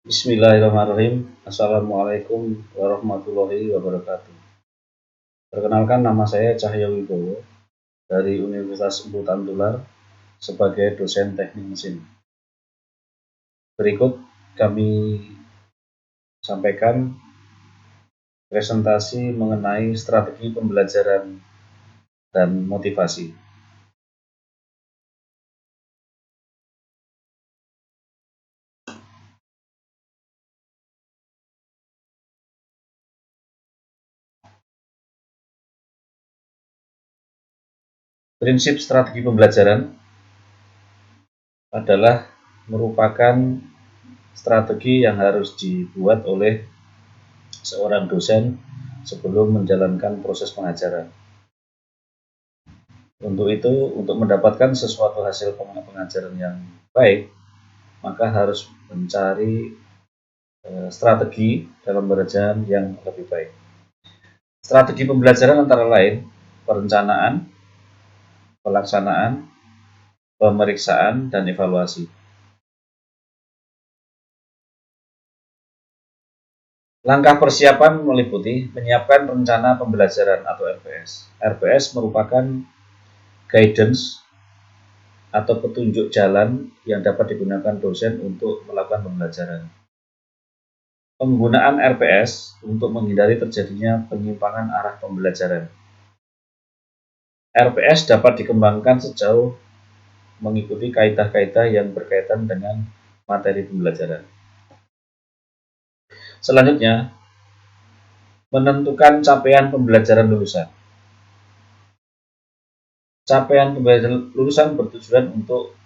Bismillahirrahmanirrahim. Assalamualaikum warahmatullahi wabarakatuh. Perkenalkan, nama saya Cahyo Wibowo dari Universitas Emputan Tular sebagai dosen teknik mesin. Berikut kami sampaikan presentasi mengenai strategi pembelajaran dan motivasi. Prinsip strategi pembelajaran adalah merupakan strategi yang harus dibuat oleh seorang dosen sebelum menjalankan proses pengajaran. Untuk itu, untuk mendapatkan sesuatu hasil pengajaran yang baik, maka harus mencari strategi dalam pembelajaran yang lebih baik. Strategi pembelajaran antara lain perencanaan, pelaksanaan, pemeriksaan, dan evaluasi. Langkah persiapan meliputi menyiapkan rencana pembelajaran atau RPS. RPS merupakan guidance atau petunjuk jalan yang dapat digunakan dosen untuk melakukan pembelajaran. Penggunaan RPS untuk menghindari terjadinya penyimpangan arah pembelajaran. RPS dapat dikembangkan sejauh mengikuti kaidah-kaidah yang berkaitan dengan materi pembelajaran. Selanjutnya, menentukan capaian pembelajaran lulusan. Capaian pembelajaran lulusan bertujuan untuk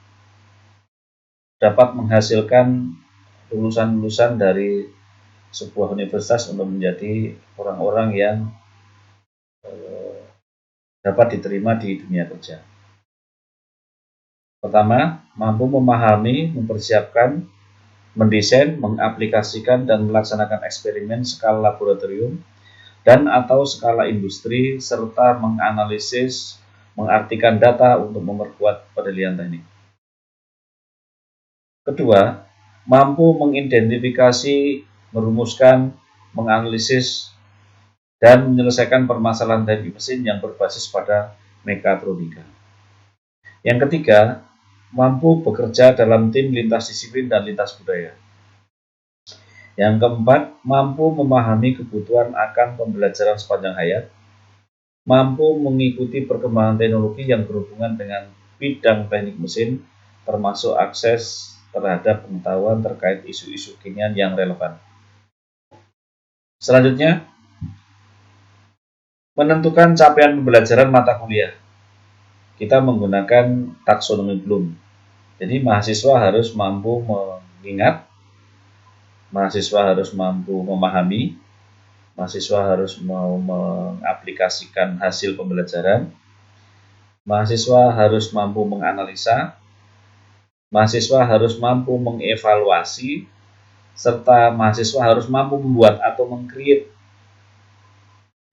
dapat menghasilkan lulusan-lulusan dari sebuah universitas untuk menjadi orang-orang yang dapat diterima di dunia kerja. Pertama, mampu memahami, mempersiapkan, mendesain, mengaplikasikan, dan melaksanakan eksperimen skala laboratorium dan atau skala industri, serta menganalisis, mengartikan data untuk memperkuat penilaian teknik. Kedua, mampu mengidentifikasi, merumuskan, menganalisis, dan menyelesaikan permasalahan teknik mesin yang berbasis pada mekatronika. Yang ketiga, mampu bekerja dalam tim lintas disiplin dan lintas budaya. Yang keempat, mampu memahami kebutuhan akan pembelajaran sepanjang hayat, mampu mengikuti perkembangan teknologi yang berhubungan dengan bidang teknik mesin, termasuk akses terhadap pengetahuan terkait isu-isu kekinian yang relevan. Selanjutnya, menentukan capaian pembelajaran mata kuliah. Kita menggunakan taksonomi Bloom. Jadi mahasiswa harus mampu mengingat, mahasiswa harus mampu memahami, mahasiswa harus mau mengaplikasikan hasil pembelajaran, mahasiswa harus mampu menganalisa, mahasiswa harus mampu mengevaluasi, serta mahasiswa harus mampu membuat atau meng-create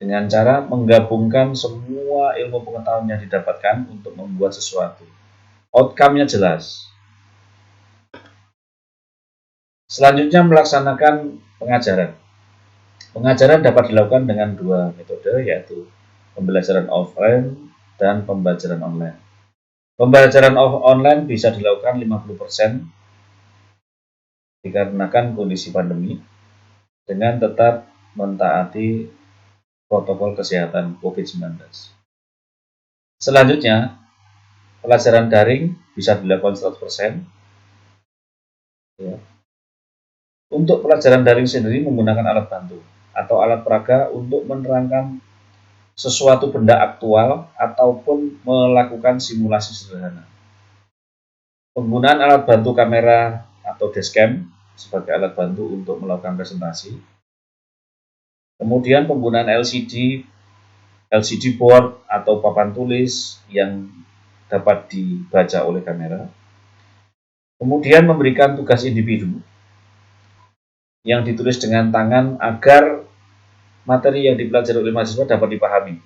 dengan cara menggabungkan semua ilmu pengetahuan yang didapatkan untuk membuat sesuatu. Outcome-nya jelas. Selanjutnya, melaksanakan pengajaran. Pengajaran dapat dilakukan dengan dua metode, yaitu pembelajaran offline dan pembelajaran online. Pembelajaran online bisa dilakukan 50% dikarenakan kondisi pandemi dengan tetap mentaati protokol kesehatan COVID-19. Selanjutnya, pelajaran daring bisa dilakukan 100%. Ya. Untuk pelajaran daring sendiri menggunakan alat bantu atau alat peraga untuk menerangkan sesuatu benda aktual ataupun melakukan simulasi sederhana. Penggunaan alat bantu kamera atau dashcam sebagai alat bantu untuk melakukan presentasi. Kemudian penggunaan LCD board atau papan tulis yang dapat dibaca oleh kamera. Kemudian memberikan tugas individu yang ditulis dengan tangan agar materi yang dipelajari oleh mahasiswa dapat dipahami.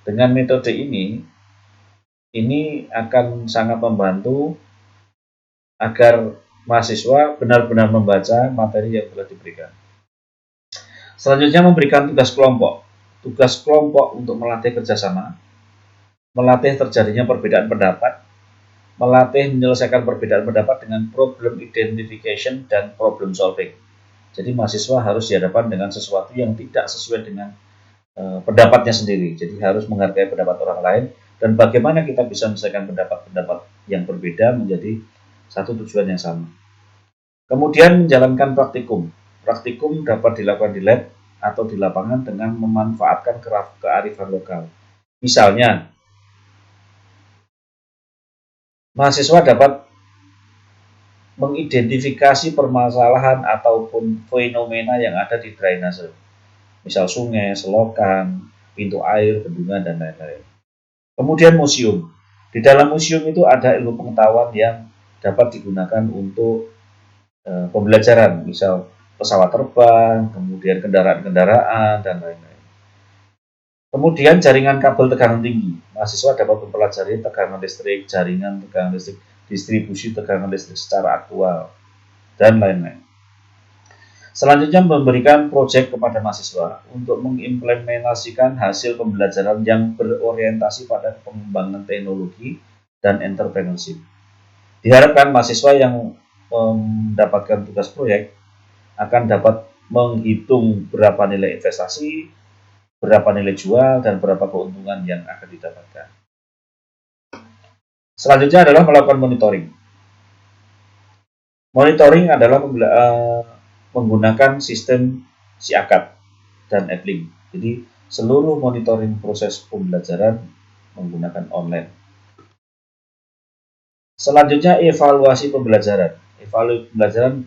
Dengan metode ini akan sangat membantu agar mahasiswa benar-benar membaca materi yang telah diberikan. Selanjutnya memberikan tugas kelompok. Tugas kelompok untuk melatih kerjasama, melatih terjadinya perbedaan pendapat, melatih menyelesaikan perbedaan pendapat dengan problem identification dan problem solving. Jadi mahasiswa harus dihadapkan dengan sesuatu yang tidak sesuai dengan pendapatnya sendiri. Jadi harus menghargai pendapat orang lain dan bagaimana kita bisa menyelesaikan pendapat-pendapat yang berbeda menjadi satu tujuan yang sama. Kemudian menjalankan praktikum. Praktikum dapat dilakukan di lab atau di lapangan dengan memanfaatkan kearifan lokal. Misalnya, mahasiswa dapat mengidentifikasi permasalahan ataupun fenomena yang ada di drainase. Misal sungai, selokan, pintu air, bendungan, dan lain-lain. Kemudian museum. Di dalam museum itu ada ilmu pengetahuan yang dapat digunakan untuk pembelajaran, misal pesawat terbang, kemudian kendaraan-kendaraan, dan lain-lain. Kemudian jaringan kabel tegangan tinggi. Mahasiswa dapat mempelajari tegangan listrik, jaringan tegangan listrik, distribusi tegangan listrik secara aktual, dan lain-lain. Selanjutnya memberikan proyek kepada mahasiswa untuk mengimplementasikan hasil pembelajaran yang berorientasi pada pengembangan teknologi dan entrepreneurship. Diharapkan mahasiswa yang mendapatkan tugas proyek akan dapat menghitung berapa nilai investasi, berapa nilai jual, dan berapa keuntungan yang akan didapatkan. Selanjutnya adalah melakukan monitoring. Monitoring adalah menggunakan sistem SIACAT dan EPLING. Jadi seluruh monitoring proses pembelajaran menggunakan online. Selanjutnya evaluasi pembelajaran. Evaluasi pembelajaran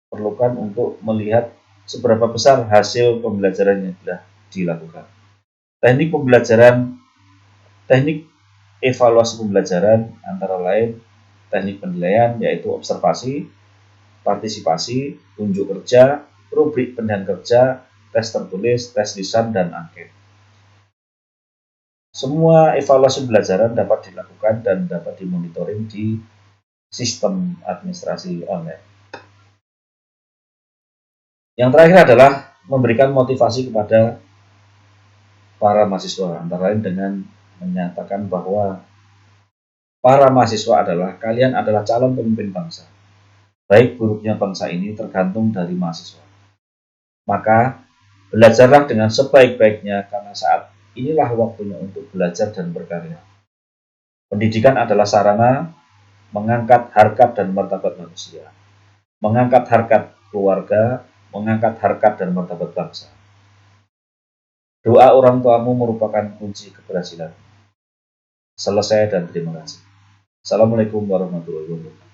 diperlukan untuk melihat seberapa besar hasil pembelajaran yang telah dilakukan. Teknik pembelajaran, teknik evaluasi pembelajaran antara lain teknik penilaian yaitu observasi, partisipasi, unjuk kerja, rubrik penilaian kerja, tes tertulis, tes lisan, dan angket. Semua evaluasi pembelajaran dapat dilakukan dan dapat dimonitoring di sistem administrasi online. Yang terakhir adalah memberikan motivasi kepada para mahasiswa, antara lain dengan menyatakan bahwa para mahasiswa kalian adalah calon pemimpin bangsa. Baik buruknya bangsa ini tergantung dari mahasiswa. Maka belajarlah dengan sebaik-baiknya karena saat inilah waktunya untuk belajar dan berkarya. Pendidikan adalah sarana mengangkat harkat dan martabat manusia, mengangkat harkat keluarga, mengangkat harkat dan martabat bangsa. Doa orang tuamu merupakan kunci keberhasilan. Selesai dan terima kasih. Assalamualaikum warahmatullahi wabarakatuh.